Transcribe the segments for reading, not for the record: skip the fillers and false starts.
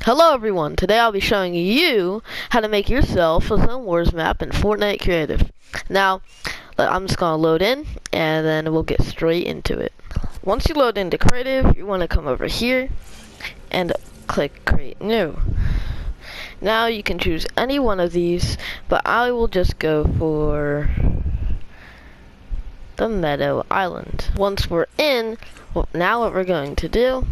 Hello everyone, today I'll be showing you how to make yourself a Zonewars map in Fortnite Creative. Now, I'm just going to load in, and then we'll get straight into it. Once you load into Creative, you want to come over here, and click Create New. Now you can choose any one of these, but I will just go for the Meadow Island. Once we're in, now what we're going to do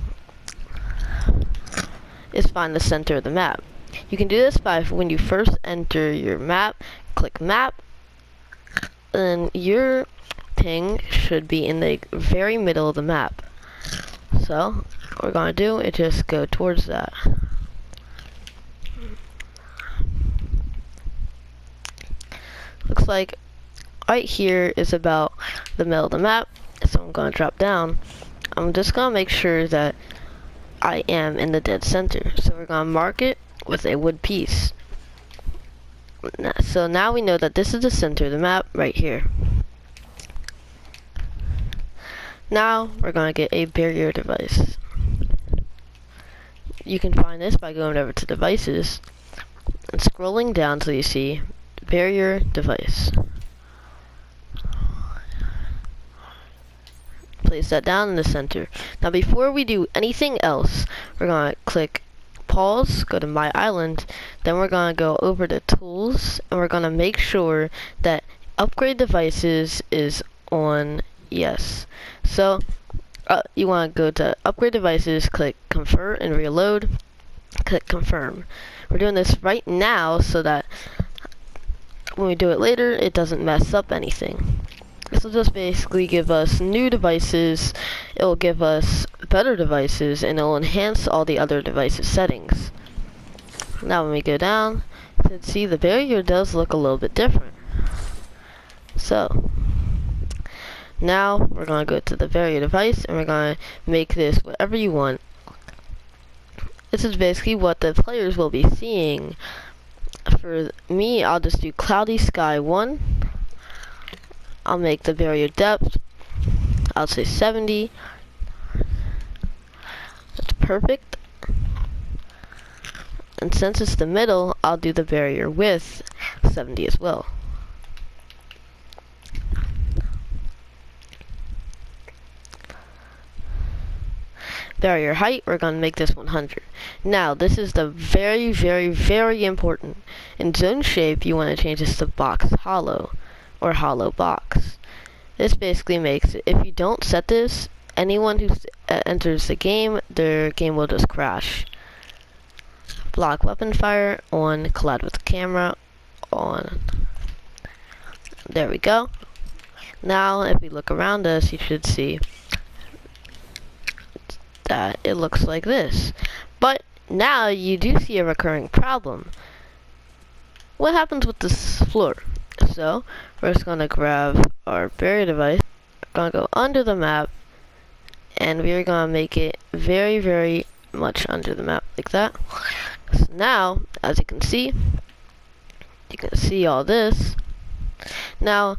is find the center of the map. You can do this by when you first enter your map, click map, and your thing should be in the very middle of the map. So what we're going to do is just go towards that. Looks like right here is about the middle of the map, so I'm going to drop down. I'm just going to make sure that I am in the dead center. So we're going to mark it with a wood piece. So now we know that this is the center of the map right here. Now we're going to get a barrier device. You can find this by going over to devices and scrolling down till you see barrier device. Place that down in the center. Now before we do anything else, we're going to click pause, go to my island, then we're going to go over to tools, and we're going to make sure that upgrade devices is on yes. So you want to go to upgrade devices, click convert and reload, click confirm. We're doing this right now so that when we do it later, it doesn't mess up anything. This will just basically give us new devices, it will give us better devices, and it will enhance all the other devices settings. Now when we go down, you can see the barrier does look a little bit different. So, now we're going to go to the barrier device, and we're going to make this whatever you want. This is basically what the players will be seeing. For me, I'll just do Cloudy Sky 1. I'll make the barrier depth, I'll say 70. That's perfect. And since it's the middle, I'll do the barrier width 70 as well. Barrier height, we're going to make this 100. Now, this is the very important. In zone shape, you want to change this to box hollow, or hollow box. This basically makes it, if you don't set this, anyone who enters the game, their game will just crash. Block weapon fire on, collide with the camera on. There we go. Now if we look around us, you should see that it looks like this. But now you do see a recurring problem. What happens with this floor? So we're just going to grab our barrier device, we're going to go under the map, and we're going to make it very much under the map, like that. So now, as you can see all this. Now,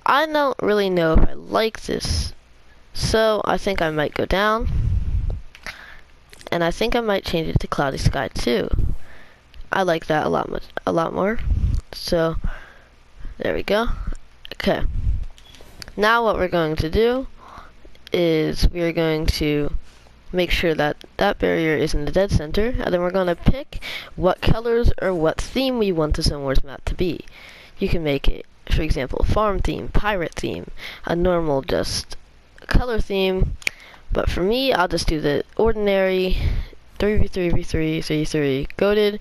I don't really know if I like this, so I think I might go down, and I think I might change it to Cloudy Sky 2. I like that a lot more. So there we go. Okay. Now what we're going to do is we're going to make sure that that barrier is in the dead center, and then we're going to pick what colors or what theme we want the Zonewars map to be. You can make it, for example, farm theme, pirate theme, a normal just color theme, but for me, I'll just do the ordinary 3v3v3v3 goated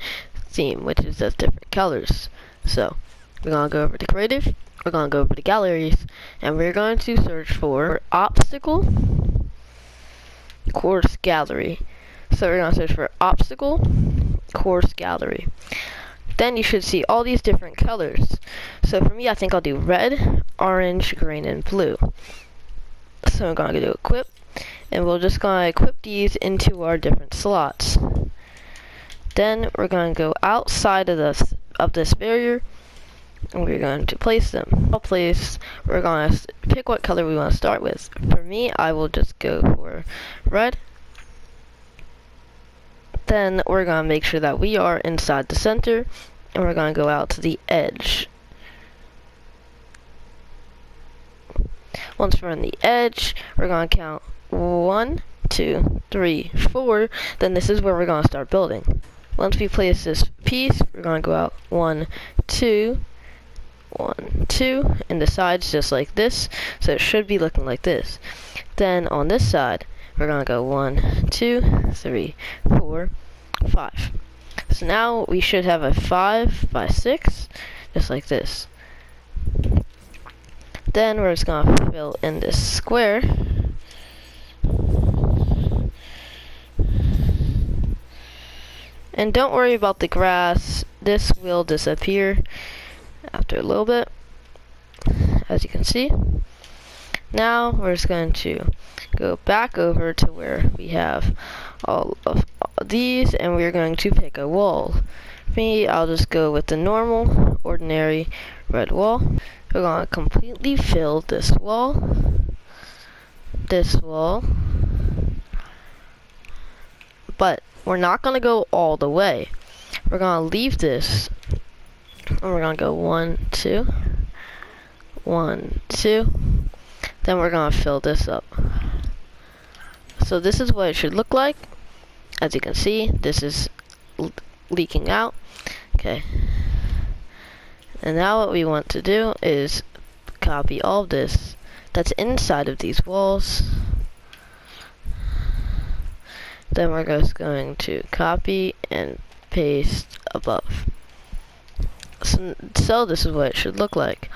theme, which is just different colors. So we're going to go over to creative, we're going to go over to galleries, and we're going to search for obstacle course gallery. So we're going to search for obstacle course gallery. Then you should see all these different colors. So for me, I think I'll do red, orange, green, and blue. So I'm going to do equip, and we're just going to equip these into our different slots. Then we're going to go outside of this barrier, and we're going to place them. We're going to pick what color we want to start with. For me, I will just go for red. Then we're gonna make sure that we are inside the center, and we're gonna go out to the edge. Once we're on the edge, we're gonna count 1, 2, 3, 4. Then this is where we're gonna start building. Once we place this piece, we're gonna go out 1, 2, 1, 2, and the sides just like this. So it should be looking like this. Then on this side, we're gonna go 1, 2, 3, 4, 5. So now we should have a 5 by 6, just like this. Then we're just gonna fill in this square. And don't worry about the grass, this will disappear after a little bit, as you can see. Now we're just going to go back over to where we have all of these, and we're going to pick a wall. For me, I'll just go with the normal, ordinary red wall. We're going to completely fill this wall, but we're not going to go all the way. We're going to leave this, and we're going to go 1, 2, 1, 2. Then we're going to fill this up. So this is what it should look like. As you can see, this is leaking out. Okay. And now what we want to do is copy all of this that's inside of these walls. Then we're just going to copy and paste above. So this is what it should look like.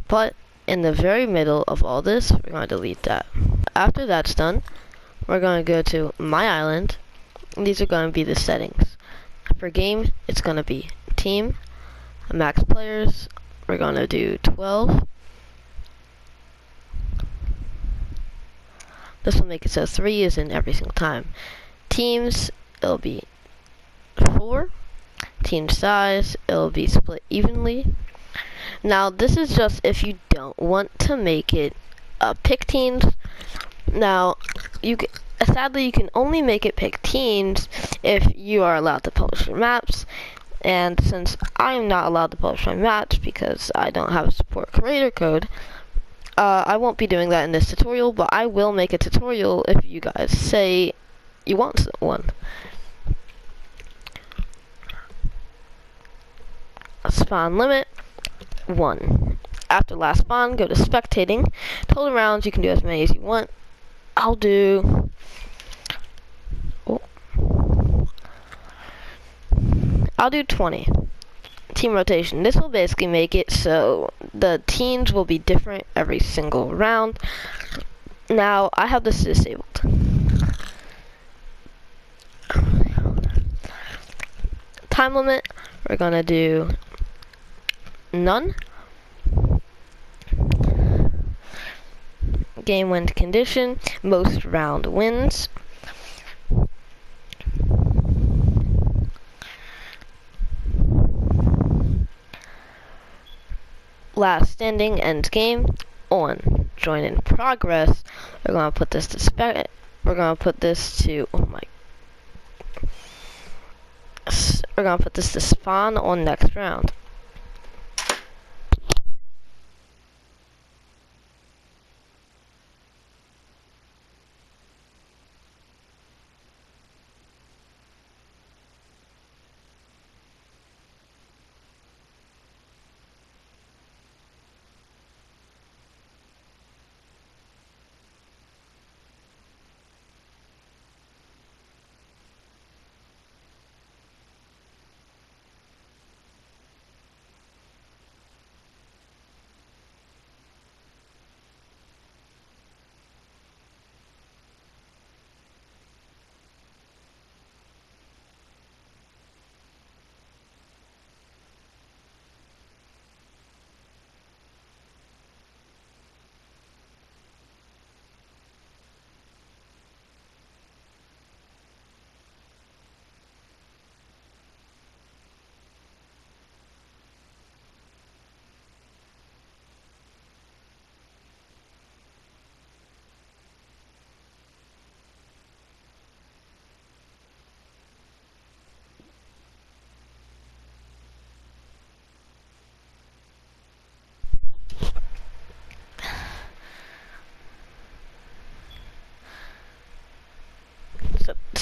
But in the very middle of all this, we're going to delete that. After that's done, we're going to go to My Island. And these are going to be the settings. For game, it's going to be team, max players, we're going to do 12. This will make it so 3 is in every single time. Teams, it'll be 4. Team size, it'll be split evenly. Now this is just if you don't want to make it pick teams. Now sadly you can only make it pick teams if you are allowed to publish your maps. And since I'm not allowed to publish my maps because I don't have a support creator code, I won't be doing that in this tutorial, but I will make a tutorial if you guys say you want one. Spawn limit 1. After last spawn, go to spectating. Total rounds, you can do as many as you want. I'll do 20. Team rotation. This will basically make it so the teams will be different every single round. Now, I have this disabled. Time limit, we're gonna do none. Game win condition, most round wins. Last standing ends game on. Join in progress. We're gonna put this to we're gonna put this to we're gonna put this to spawn on next round.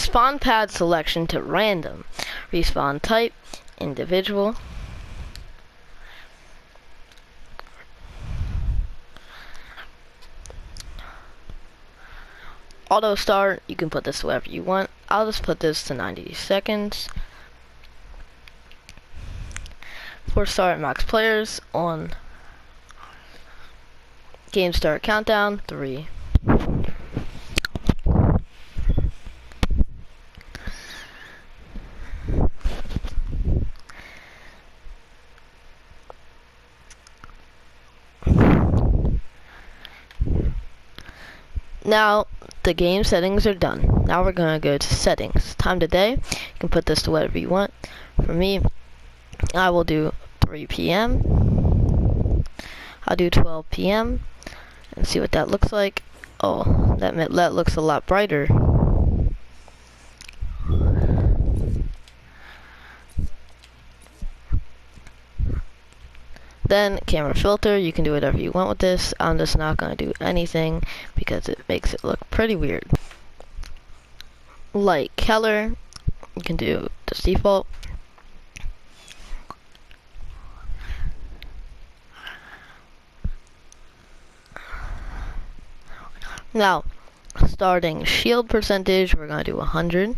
spawn pad selection to random. Respawn type, individual. Auto start, you can put this wherever you want. I'll just put this to 90 seconds. For start max players on game start countdown 3. Now the game settings are done. Now we're gonna go to settings. Time of day. You can put this to whatever you want. For me, I will do 3 p.m. I'll do 12 p.m. and see what that looks like. Oh, that looks a lot brighter. Then camera filter, you can do whatever you want with this. I'm just not going to do anything because it makes it look pretty weird. Light color, you can do just default. Now, starting shield percentage, we're going to do 100.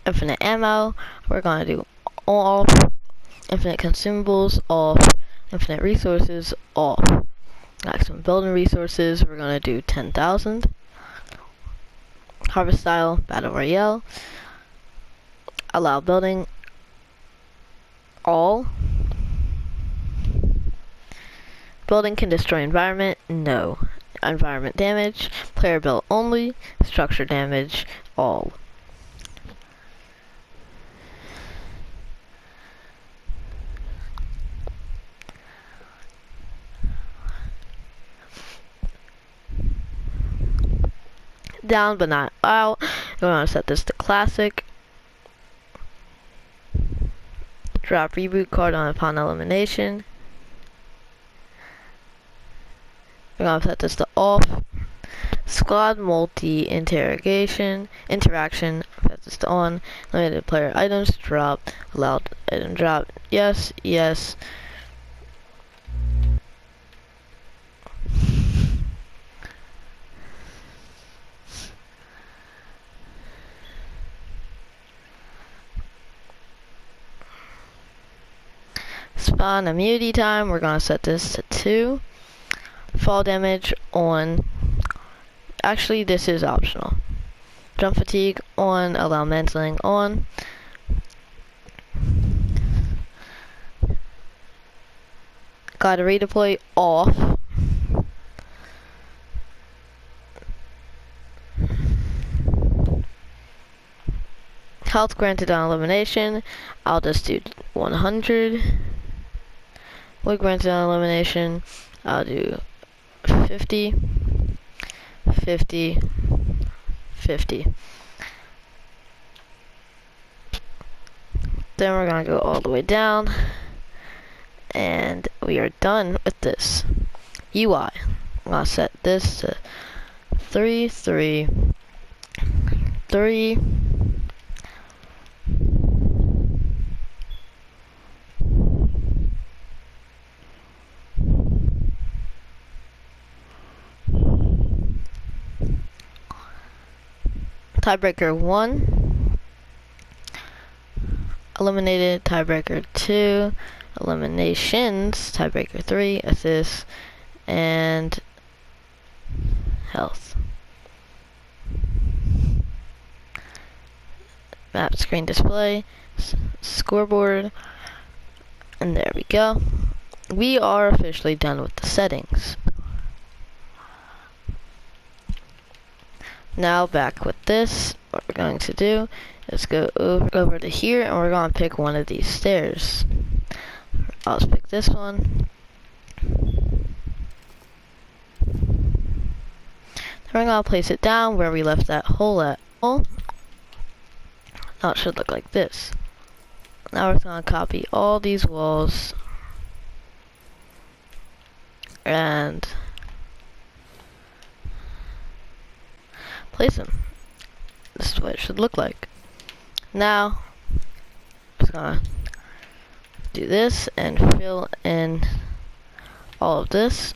Infinite ammo, we're going to do off. Infinite consumables, off. Infinite resources, off. Maximum building resources, we're going to do 10,000. Harvest style, battle royale. Allow building, all. Building can destroy environment, no. Environment damage, player built only. Structure damage, all. Down but not out. We're going to set this to classic. Drop reboot card on upon elimination. We're going to set this to off. Squad multi interaction. Set this to on. Limited player items drop. Allowed item drop. Yes, yes. Spawn immunity time, we're going to set this to 2. Fall damage on. Actually, this is optional. Jump fatigue on. Allow mantling on. Gotta redeploy off. Health granted on elimination, I'll just do 100. Wood granted on elimination, I'll do 50, 50, 50. Then we're gonna go all the way down, and we are done with this UI. I'm gonna set this to 3, 3, 3. Tiebreaker 1, eliminated. Tiebreaker 2, eliminations. Tiebreaker 3, assists, and health. Map screen display, scoreboard, and there we go. We are officially done with the settings. Now back with this, what we're going to do is go over to here, and we're going to pick one of these stairs. I'll just pick this one. Then we're going to place it down where we left that hole at. Now it should look like this. Now we're going to copy all these walls and place them. This is what it should look like. Now, I'm just gonna do this and fill in all of this.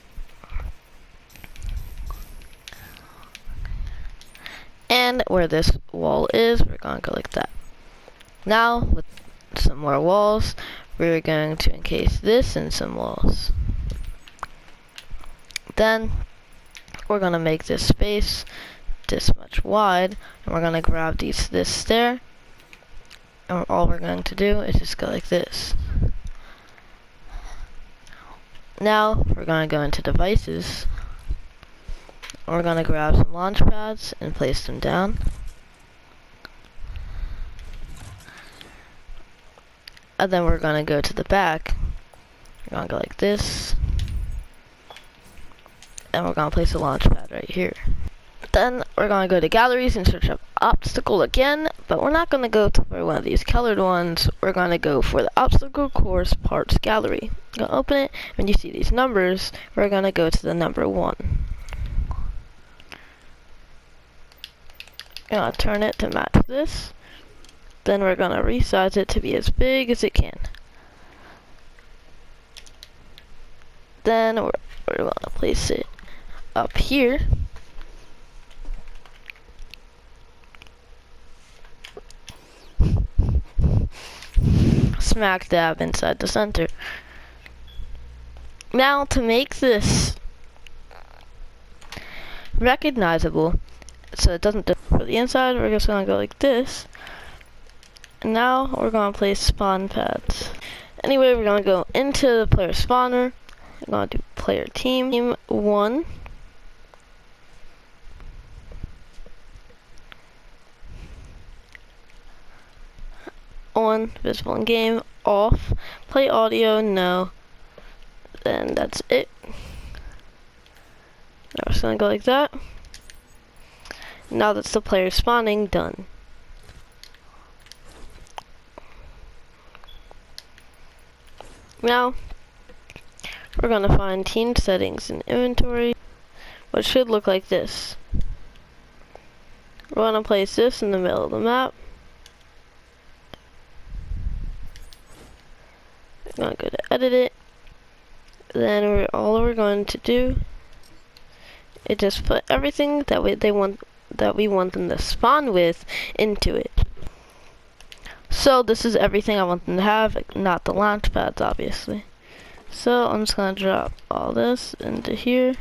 And where this wall is, we're gonna go like that. Now, with some more walls, we're going to encase this in some walls. Then, we're gonna make this space this much wide, and we're gonna grab this stair, and all we're going to do is just go like this. Now, we're gonna go into devices. We're gonna grab some launch pads and place them down. And then we're gonna go to the back. We're gonna go like this. And we're gonna place a launch pad right here. Then we're gonna go to galleries and search up obstacle again, but we're not gonna go for one of these colored ones. We're gonna go for the obstacle course parts gallery. Go open it. When you see these numbers, we're gonna go to the number 1. Gonna turn it to match this. Then we're gonna resize it to be as big as it can. Then we're gonna place it up here. Smack dab inside the center. Now to make this recognizable, so it doesn't differ for the inside, we're just gonna go like this. And now we're gonna place spawn pads. Anyway, we're gonna go into the player spawner. We're gonna do player team 1. On, visible in game, off, play audio, no. Then that's it. Now we're just gonna go like that. Now that's the player spawning done. Now, we're gonna find team settings in inventory, which should look like this. We're gonna place this in the middle of the map. We're gonna go to edit it. Then all we're going to do is just put everything that we want them to spawn with into it. So this is everything I want them to have, not the launch pads, obviously. So I'm just gonna drop all this into here.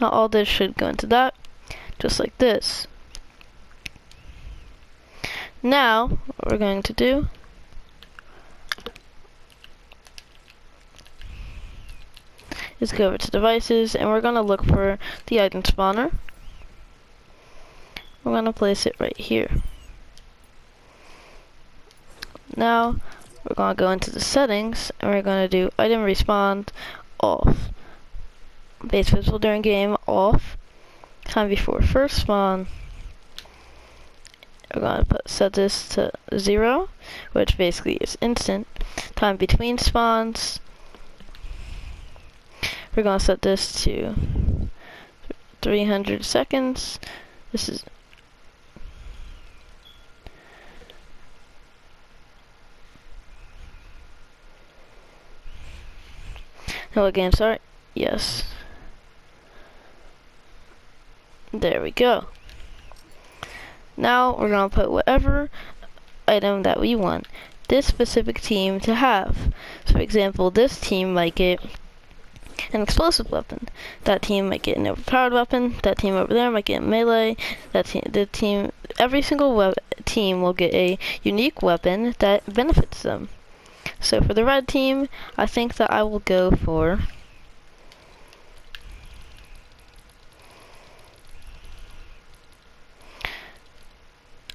Now all this should go into that, just like this. Now, what we're going to do is go over to devices, and we're going to look for the item spawner. We're going to place it right here. Now, we're going to go into the settings, and we're going to do item respawn off. Base visible during game off. Time before first spawn. We're going to set this to 0, which basically is instant. Time between spawns. We're going to set this to 300 seconds. This is no game start. Yes. There we go. Now we're going to put whatever item that we want this specific team to have. So for example, this team might get an explosive weapon. That team might get an overpowered weapon. That team over there might get melee. Every single team will get a unique weapon that benefits them. So for the red team, I think that I will go for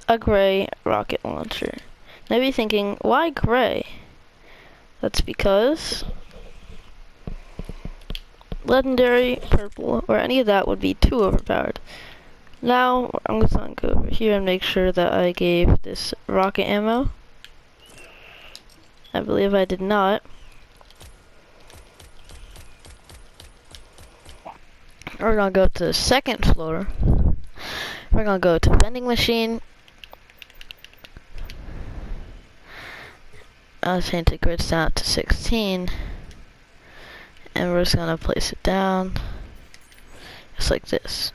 a gray rocket launcher. Maybe thinking, why gray? That's because legendary, purple, or any of that would be too overpowered. Now, I'm just gonna go over here and make sure that I gave this rocket ammo. I believe I did not. We're gonna go to the second floor. We're gonna go to vending machine. I'll change the grids down to 16. And we're just gonna place it down. Just like this.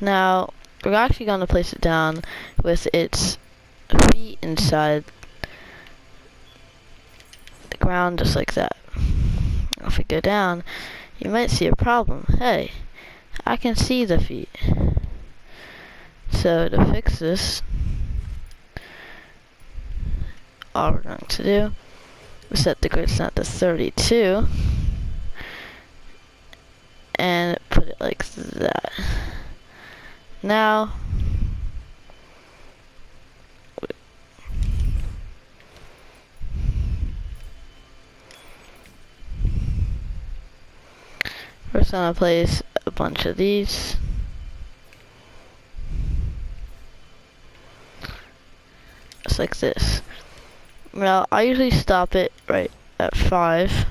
Now, we're actually gonna place it down with its feet inside the ground, just like that. If we go down, you might see a problem. Hey, I can see the feet. So to fix this, all we're going to do is set the grids down to 32 and put it like that. Now, we're just gonna place a bunch of these. Just like this. Now, I usually stop it right at 5.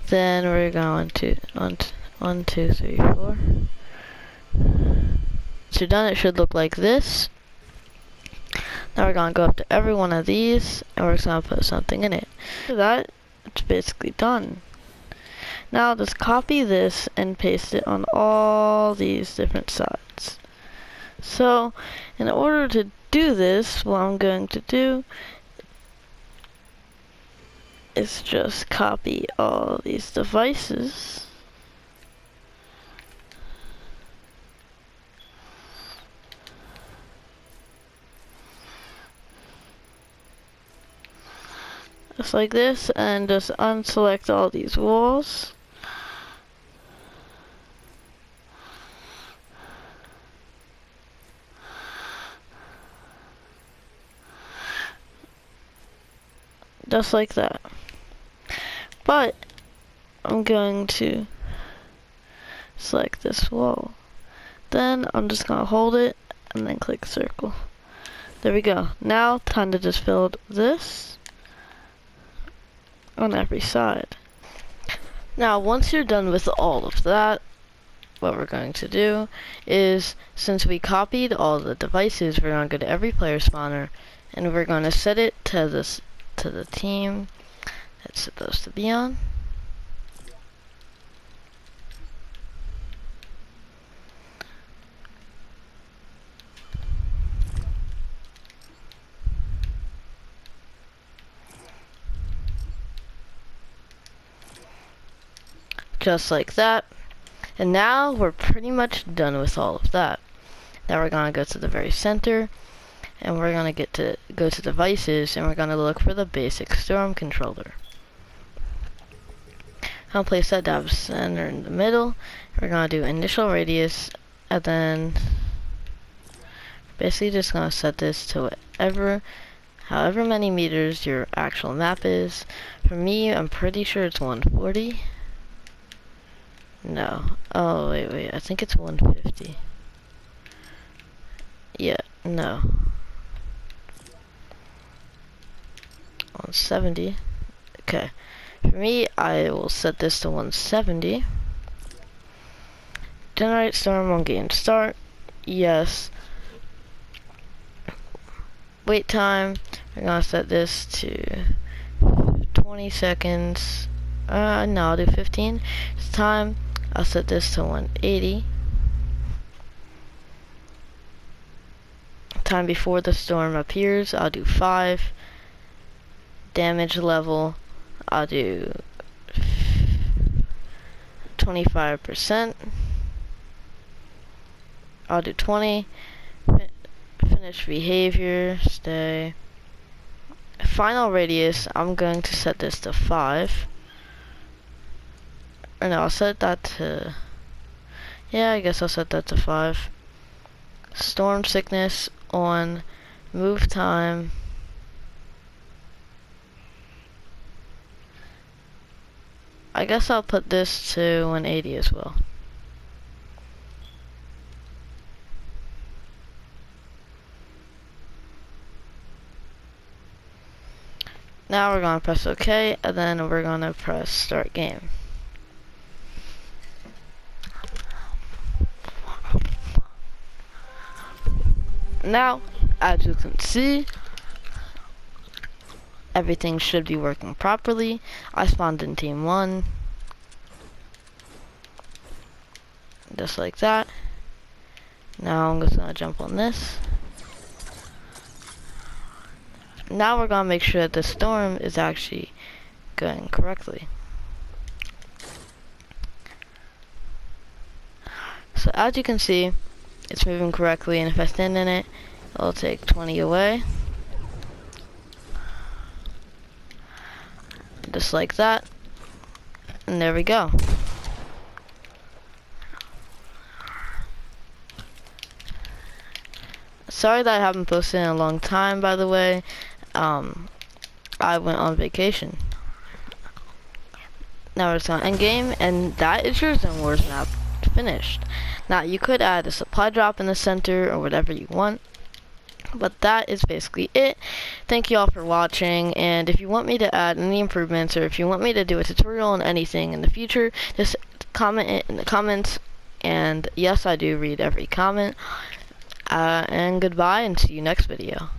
Then we're going to 1, 2, 3, 4. So done, it should look like this. Now we're gonna go up to every one of these, and we're just gonna put something in it. After that, it's basically done. Now just copy this and paste it on all these different sides. So, in order to do this, what I'm going to do is just copy all these devices. Just like this, and just unselect all these walls. Just like that. But I'm going to select this wall. Then I'm just gonna hold it and then click circle. There we go. Now time to just build this on every side. Now once you're done with all of that, what we're going to do is, since we copied all the devices, we're gonna go to every player spawner and we're gonna set it to this, to the team it's supposed to be on. Just like that. And now we're pretty much done with all of that. Now we're gonna go to the very center and we're gonna go to devices and we're gonna look for the basic storm controller. I'll place that down center in the middle. We're gonna do initial radius and then basically just gonna set this to however many meters your actual map is. For me, I'm pretty sure it's 140. No. Oh, wait. I think it's 150. Yeah, no. 170. Okay. For me, I will set this to 170. Generate storm on game start. Yes. Wait time. We're gonna set this to 20 seconds. No, I'll do 15. It's time. I'll set this to 180. Time before the storm appears, I'll do 5. Damage level, I'll do 25%. I'll do 20. Finish behavior, stay. Final radius, I'm going to set this to 5. Or no, I'll set that to, yeah, I guess I'll set that to 5. Storm sickness on move time. I guess I'll put this to 180 as well. Now we're gonna press OK, and then we're gonna press start game. now, as you can see, everything should be working properly. I spawned in team 1. Just like that. Now I'm just gonna jump on this. Now we're gonna make sure that the storm is actually going correctly. So as you can see, it's moving correctly, and if I stand in it, it'll take 20 away. Just like that. And there we go. Sorry that I haven't posted in a long time, by the way. I went on vacation. Now we're just on endgame, and that is your Zonewars map finished. Now you could add a supply drop in the center or whatever you want, but that is basically it. Thank you all for watching, and if you want me to add any improvements, or if you want me to do a tutorial on anything in the future, just comment it in the comments. And yes, I do read every comment. And goodbye, and see you next video.